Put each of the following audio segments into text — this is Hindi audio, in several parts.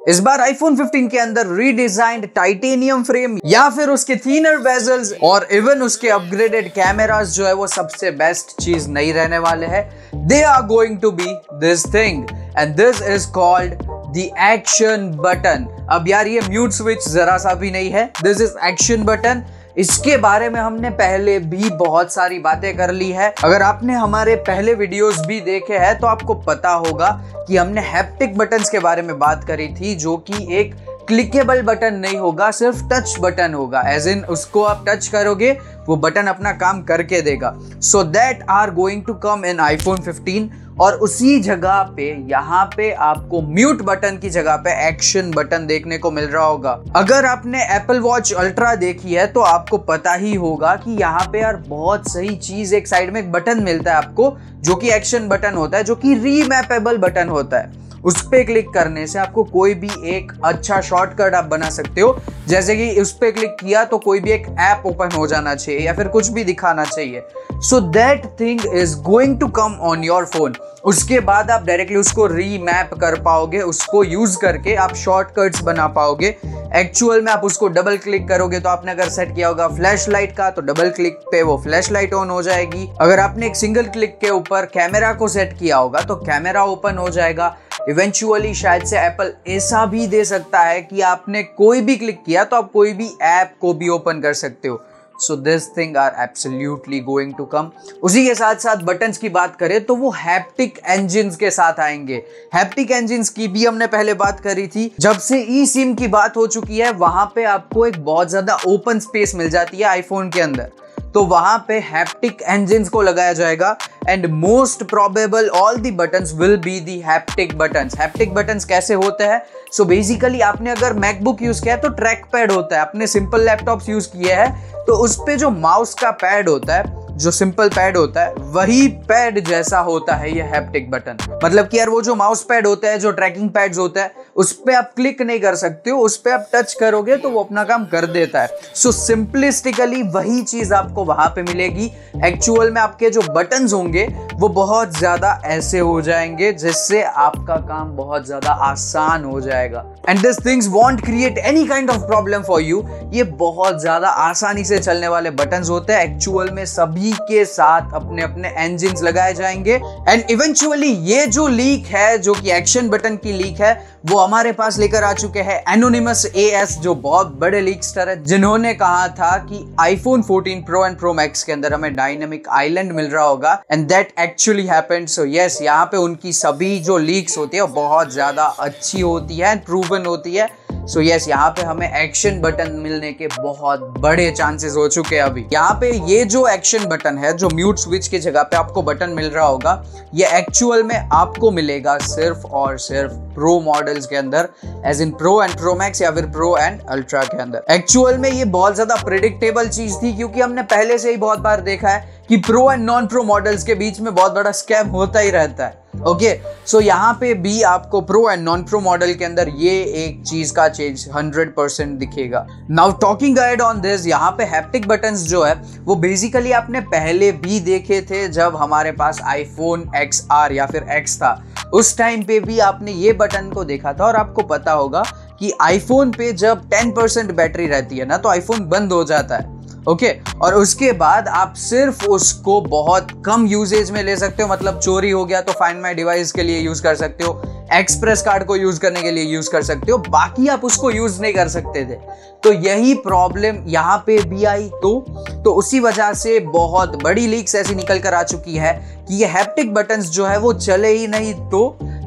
इस बार iPhone 15 के अंदर रीडिजाइंड टाइटेनियम फ्रेम या फिर उसके थिनर बेजल्स और इवन उसके अपग्रेडेड कैमरास जो है वो सबसे बेस्ट चीज नहीं रहने वाले हैं। They are going to be this thing and this is called the action button. अब यार ये म्यूट स्विच जरा सा भी नहीं है, दिस इज एक्शन बटन। इसके बारे में हमने पहले भी बहुत सारी बातें कर ली है। अगर आपने हमारे पहले वीडियोस भी देखे हैं तो आपको पता होगा कि हमने हैप्टिक बटन्स के बारे में बात करी थी, जो कि एक क्लिकेबल बटन नहीं होगा, सिर्फ टच बटन होगा। एज इन उसको आप टच करोगे वो बटन अपना काम करके देगा। So that are going to come in iPhone 15 और उसी जगह पे यहाँ पे आपको म्यूट बटन की जगह पे एक्शन बटन देखने को मिल रहा होगा। अगर आपने Apple Watch Ultra देखी है तो आपको पता ही होगा कि यहाँ पे यार बहुत सही चीज, एक साइड में एक बटन मिलता है आपको जो कि एक्शन बटन होता है, जो कि रीमैपेबल बटन होता है। उस पे क्लिक करने से आपको कोई भी एक अच्छा शॉर्टकट आप बना सकते हो, जैसे कि उस पे क्लिक किया तो कोई भी एक ऐप ओपन हो जाना चाहिए या फिर कुछ भी दिखाना चाहिए। So that thing is going to come on your phone. उसके बाद आप डायरेक्टली उसको रीमैप कर पाओगे, उसको यूज करके आप शॉर्टकट्स बना पाओगे। एक्चुअल में आप उसको डबल क्लिक करोगे तो आपने अगर सेट किया होगा फ्लैश लाइट का तो डबल क्लिक पे वो फ्लैश लाइट ऑन हो जाएगी। अगर आपने एक सिंगल क्लिक के ऊपर कैमरा को सेट किया होगा तो कैमरा ओपन हो जाएगा। इवेंचुअली शायद से एप्पल ऐसा भी दे सकता है कि आपने कोई भी क्लिक किया तो आप कोई भी ऐप को भी ओपन कर सकते हो। So this thing are absolutely going to come. उसी के साथ साथ बटन्स की बात करें तो वो हैप्टिक इंजन्स के साथ आएंगे। हैप्टिक इंजन्स की भी हमने पहले बात करी थी। जब से ई सिम की बात हो चुकी है वहां पे आपको एक बहुत ज्यादा ओपन स्पेस मिल जाती है आईफोन के अंदर, तो वहां पे हैप्टिक इंजन्स को लगाया जाएगा and most probable all the buttons will be the haptic buttons. Haptic buttons कैसे होते हैं? सो बेसिकली आपने अगर मैकबुक यूज किया है तो ट्रैक पैड होता है, आपने सिंपल लैपटॉप्स यूज किए हैं तो उस पे जो माउस का पैड होता है, जो सिंपल पैड होता है, वही पैड जैसा होता है ये हैप्टिक बटन। मतलब कि यार वो जो माउस पैड होता है, जो ट्रैकिंग पैड्स होता है, उस पे आप क्लिक नहीं कर सकते हो, उस पे आप टच करोगे तो वो अपना काम कर देता है। सो सिंपलिस्टिकली वही चीज आपको वहां पे मिलेगी। एक्चुअल में आपके जो बटन्स होंगे वो बहुत ज्यादा ऐसे हो जाएंगे जिससे आपका काम बहुत ज्यादा आसान हो जाएगा। And this things want create any kind of problem for you. ये बहुत ज्यादा आसानी से चलने वाले बटन्स होते हैं। एक्चुअल में सभी के साथ अपने अपने इंजन्स लगाए जाएंगे एंड इवेंचुअली ये जो लीक है, जो कि एक्शन बटन की लीक है, वो हमारे पास लेकर आ चुके हैं एनोनिमस AS, जो बहुत बड़े लीकस्टर है, जिन्होंने कहा था कि iPhone 14 Pro and Pro Max के अंदर हमें डायनामिक आइलैंड मिल रहा होगा and that actually happened. So yes, यहाँ पे उनकी सभी जो लीक्स होती है बहुत ज्यादा अच्छी होती है एंड प्रूवन होती है। सो यस, यहाँ पे हमें एक्शन बटन मिलने के बहुत बड़े चांसेस हो चुके हैं अभी। यहाँ पे ये जो एक्शन बटन है, जो म्यूट स्विच की जगह पे आपको बटन मिल रहा होगा, ये एक्चुअल में आपको मिलेगा सिर्फ और सिर्फ प्रो मॉडल्स के अंदर, as in pro and pro max या फिर प्रो एंड अल्ट्रा के अंदर। एक्चुअल में ये बहुत ज्यादा प्रेडिक्टेबल चीज थी, क्योंकि हमने पहले से ही बहुत बार देखा है कि pro and non pro models के बीच में बहुत बड़ा स्कैम होता ही रहता है। ओके, सो यहाँ पे भी आपको pro and non pro model के अंदर ये एक चीज का चेंज 100% दिखेगा। Now talking ahead on this, यहाँ पे हैप्टिक बटन्स जो है वो बेसिकली आपने पहले भी देखे थे जब हमारे पास iPhone XR या फिर X था। उस टाइम पे भी आपने ये बटन को देखा था और आपको पता होगा कि iPhone पे जब 10% बैटरी रहती है ना तो iPhone बंद हो जाता है। ओके, और उसके बाद आप सिर्फ उसको बहुत कम यूजेज में ले सकते हो। मतलब चोरी हो गया तो फाइंड माय डिवाइस के लिए यूज कर सकते हो, एक्सप्रेस कार्ड को यूज करने के लिए यूज कर सकते हो, बाकी आप उसको यूज नहीं कर सकते थे। तो यही प्रॉब्लम यहाँ पे भी आई। तो उसी वजह से बहुत बड़ी लीक्स ऐसी निकल कर आ चुकी है कि ये हैप्टिक बटन्स जो है वो चले ही नहीं।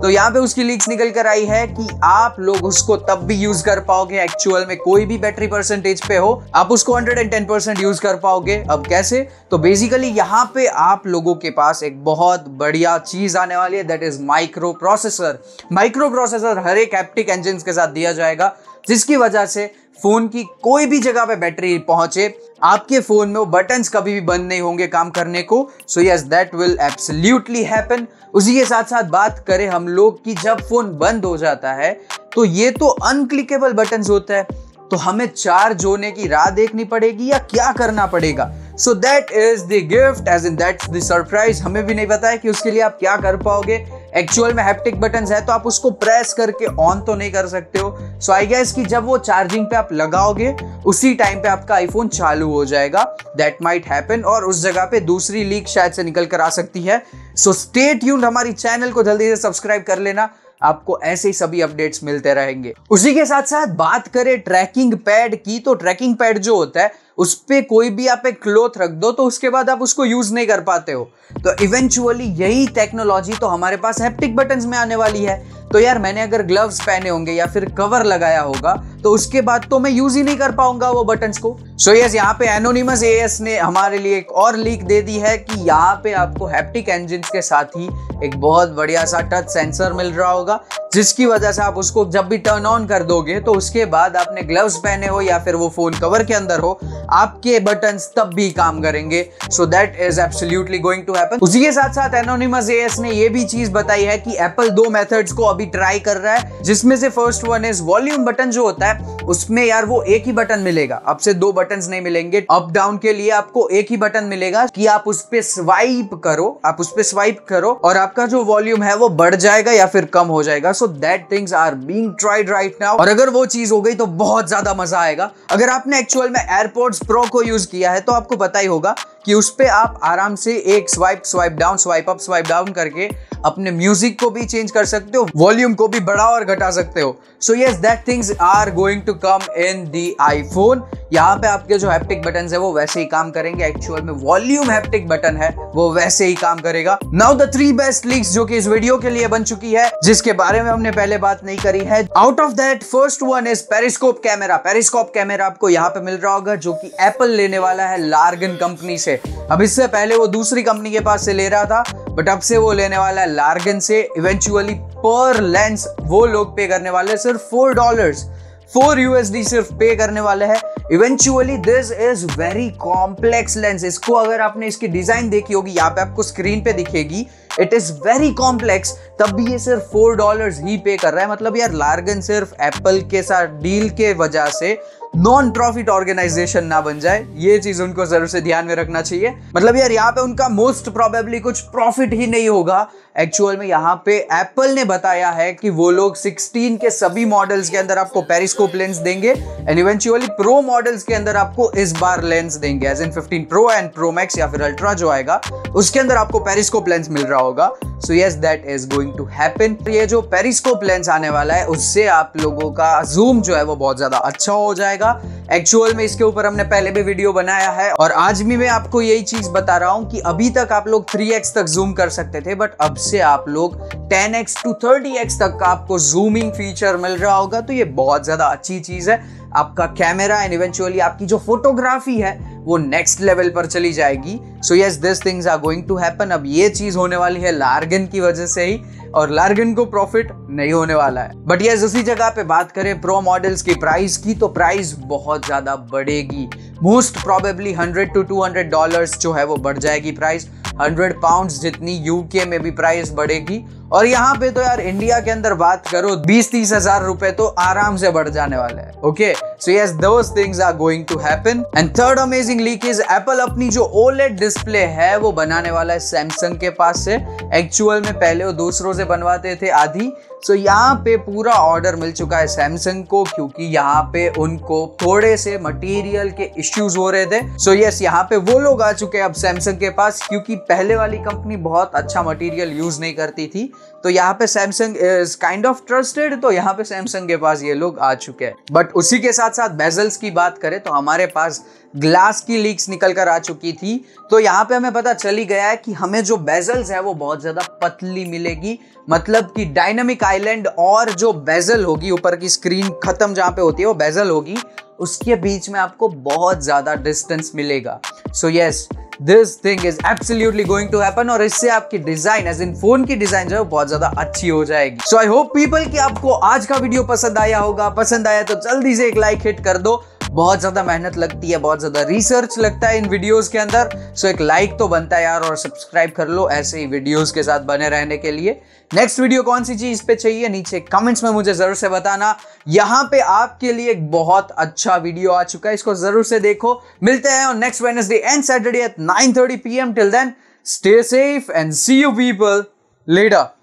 तो यहाँ पे उसकी लीक्स निकल कर आई है कि आप लोग उसको तब भी यूज कर पाओगे, एक्चुअल में कोई भी बैटरी परसेंटेज पे हो आप उसको 110% यूज कर पाओगे। अब कैसे? तो बेसिकली यहाँ पे आप लोगों के पास एक बहुत बढ़िया चीज आने वाली है, that is microprocessor. Microprocessor हर एक हैप्टिक इंजन के साथ दिया जाएगा, जिसकी वजह से फोन की कोई भी जगह पे बैटरी पहुंचे, आपके फोन में वो बटन्स कभी भी बंद नहीं होंगे काम करने को। सो yes, that will absolutely happen. उसी के साथ साथ बात करें हम लोग कि जब फोन बंद हो जाता है तो ये तो अनक्लिकेबल बटन्स होता है, तो हमें चार्ज होने की राह देखनी पड़ेगी या क्या करना पड़ेगा? So that is the gift, as in that's the surprise. हमें भी नहीं पता है कि उसके लिए आप क्या कर पाओगे। एक्चुअल में हैप्टिक बटन है तो आप उसको प्रेस करके ऑन तो नहीं कर सकते हो। सो आई गेस कि जब वो चार्जिंग पे आप लगाओगे उसी टाइम पे आपका आईफोन चालू हो जाएगा। दैट माइट हैपन, और उस जगह पे दूसरी लीक शायद से निकल कर आ सकती है। सो स्टे ट्यून्ड, हमारी चैनल को जल्दी से सब्सक्राइब कर लेना, आपको ऐसे ही सभी अपडेट्स मिलते रहेंगे। उसी के साथ साथ बात करें ट्रैकिंग पैड की, तो ट्रैकिंग पैड जो होता है उस पे कोई भी आप एक क्लॉथ रख दो तो उसके बाद आप उसको यूज नहीं कर पाते हो। तो इवेंचुअली यही टेक्नोलॉजी तो हमारे पास हैप्टिक बटन्स में आने वाली है। तो यार मैंने अगर ग्लव्स पहने होंगे या फिर कवर लगाया होगा तो उसके बाद तो मैं यूज ही नहीं कर पाऊंगा वो बटन्स को। सो यस, यहाँ पे एनोनिमस एएस ने हमारे लिए एक और लीक दे दी है कि यहाँ पे आपको हैप्टिक इंजन के साथ ही एक बहुत बढ़िया सा टच सेंसर मिल रहा होगा, जिसकी वजह से आप उसको जब भी टर्न ऑन कर दोगे तो उसके बाद आपने ग्लव्स पहने हो या फिर वो फोन कवर के अंदर हो, आपके बटन्स तब भी काम करेंगे। So that is absolutely going to happen. उसी के साथ साथ एनोनिमस एएस ने ये भी चीज बताई है कि एप्पल 2 मेथड्स को अभी ट्राई कर रहा है, जिसमें से first one is volume button जो होता है उसमें यार वो एक ही बटन मिलेगा, अब से 2 बटन्स नहीं मिलेंगे। अप डाउन के लिए आपको एक ही बटन मिलेगा कि आप उस पे स्वाइप करो, और आपका जो वॉल्यूम है वो बढ़ जाएगा या फिर कम हो जाएगा। So that things are being tried right now, और अगर वो चीज हो गई तो बहुत ज्यादा मजा आएगा। अगर आपने एक्चुअल में एयरपॉड्स प्रो को यूज किया है तो आपको पता ही होगा कि उस पे आप आराम से एक swipe down, swipe up, swipe down करके अपने म्यूजिक को भी चेंज कर सकते हो, वॉल्यूम को भी बढ़ा और घटा सकते हो। So yes, that things are going to come in the iPhone. यहाँ पे आपके जो हैप्टिक बटन है वो वैसे ही काम करेंगे, एक्चुअल में वॉल्यूम हैप्टिक बटन है वो वैसे ही काम करेगा। नाउ द 3 बेस्ट लीक्स जो कि इस वीडियो के लिए बन चुकी है, जिसके बारे में हमने पहले बात नहीं करी है। Out of that first one is periscope camera. Periscope camera आपको यहाँ पे मिल रहा होगा, जो कि एप्पल लेने वाला है लार्गन कंपनी से। अब इससे पहले वो दूसरी कंपनी के पास से ले रहा था, बट अब से वो लेने वाला है लार्गन से। इवेंचुअली पर लेंस वो लोग पे करने वाले सिर्फ $4, $4 सिर्फ पे करने वाले हैं। Eventually this is very complex lens. इसको अगर आपने इसकी डिजाइन देखी होगी, यहाँ पे आपको स्क्रीन पे दिखेगी, इट इज वेरी कॉम्प्लेक्स, तब भी ये सिर्फ $4 ही पे कर रहा है। मतलब यार लार्गन सिर्फ एप्पल के साथ डील के वजह से नॉन प्रॉफिट ऑर्गेनाइजेशन ना बन जाए, ये चीज उनको जरूर से ध्यान में रखना चाहिए। मतलब यार यहाँ पे उनका मोस्ट प्रोबेबली कुछ प्रॉफिट ही नहीं होगा। एक्चुअल में यहाँ पे एप्पल ने बताया है कि वो लोग 16 के सभी मॉडल्स के अंदर आपको पेरिस्कोप लेंस देंगे, एंड इवेंचुअली प्रो मॉडल्स के अंदर आपको इस बार लेंस देंगे, as in 15 pro and pro max या फिर अल्ट्रा जो आएगा उसके अंदर आपको पेरिस्कोप लेंस मिल रहा होगा। So yes, that is going to happen. ये जो पेरिस्कोप लेंस आने वाला है उससे आप लोगों का जूम जो है वो बहुत ज्यादा अच्छा हो जाएगा। एक्चुअल में इसके ऊपर हमने पहले भी वीडियो बनाया है, और आज भी मैं आपको यही चीज बता रहा हूं कि अभी तक आप लोग 3x तक जूम कर सकते थे, बट अब से आप लोग 10x to 30x तक का आपको जूमिंग फीचर मिल रहा होगा। तो ये बहुत ज्यादा अच्छी चीज है। आपका कैमरा एंड इवेंचुअली आपकी जो फोटोग्राफी है वो नेक्स्ट लेवल पर चली जाएगी। So yes, this things are going to happen. अब ये चीज होने वाली है लार्गन की वजह से ही, और लार्गन को प्रॉफिट नहीं होने वाला है। बट यस, उसी जगह पे बात करें प्रो मॉडल्स की प्राइस की, तो प्राइस बहुत ज्यादा बढ़ेगी। मोस्ट प्रोबेबली $100 to $200 जो है वो बढ़ जाएगी प्राइस। 100 पाउंड्स जितनी यूके में भी प्राइस बढ़ेगी, और यहाँ पे तो यार इंडिया के अंदर बात करो 20-30 हजार रुपए तो आराम से बढ़ जाने वाले हैं। Okay, so yes, those things are going to happen. And third amazing leak is Apple अपनी जो ओलेड डिस्प्ले है वो बनाने वाला है सैमसंग के पास से। एक्चुअल में पहले वो दूसरों से बनवाते थे आधी। सो यहाँ पे पूरा ऑर्डर मिल चुका है सैमसंग को, क्योंकि यहाँ पे उनको थोड़े से मटेरियल के इश्यूज हो रहे थे। सो यस, यहाँ पे वो लोग आ चुके हैं अब सैमसंग के पास, क्योंकि पहले वाली कंपनी बहुत अच्छा मटेरियल यूज नहीं करती थी। तो यहाँ पे Samsung is kind of trusted, तो यहाँ पे सैमसंग के पास ये लोग आ चुके हैं। बट उसी के साथ साथ बेजल्स की बात करें तो हमारे पास ग्लास की लीक्स निकल कर आ चुकी थी। तो यहाँ पे हमें पता चली गया है कि हमें जो बेजल्स है वो बहुत ज्यादा पतली मिलेगी। मतलब कि डायनामिक आइलैंड और जो बेजल होगी, ऊपर की स्क्रीन खत्म जहाँ पे होती है वो बेजल होगी, उसके बीच में आपको बहुत ज्यादा डिस्टेंस मिलेगा। So yes, this thing is absolutely going to happen, और इससे आपकी डिजाइन एज इन फोन की डिजाइन जो है बहुत ज्यादा अच्छी हो जाएगी। सो आई होप पीपल कि आपको आज का वीडियो पसंद आया होगा। पसंद आया तो जल्दी से एक लाइक हिट कर दो। बहुत ज्यादा मेहनत लगती है, बहुत ज्यादा रिसर्च लगता है इन वीडियोस के अंदर। सो एक लाइक तो बनता है यार, और सब्सक्राइब कर लो ऐसे ही वीडियोस के साथ बने रहने के लिए। नेक्स्ट वीडियो कौन सी चीज पे चाहिए नीचे कमेंट्स में मुझे जरूर से बताना। यहाँ पे आपके लिए एक बहुत अच्छा वीडियो आ चुका है, इसको जरूर से देखो। मिलते हैं on next Wednesday and Saturday at 9:30 PM। Till then stay safe and see you people letter.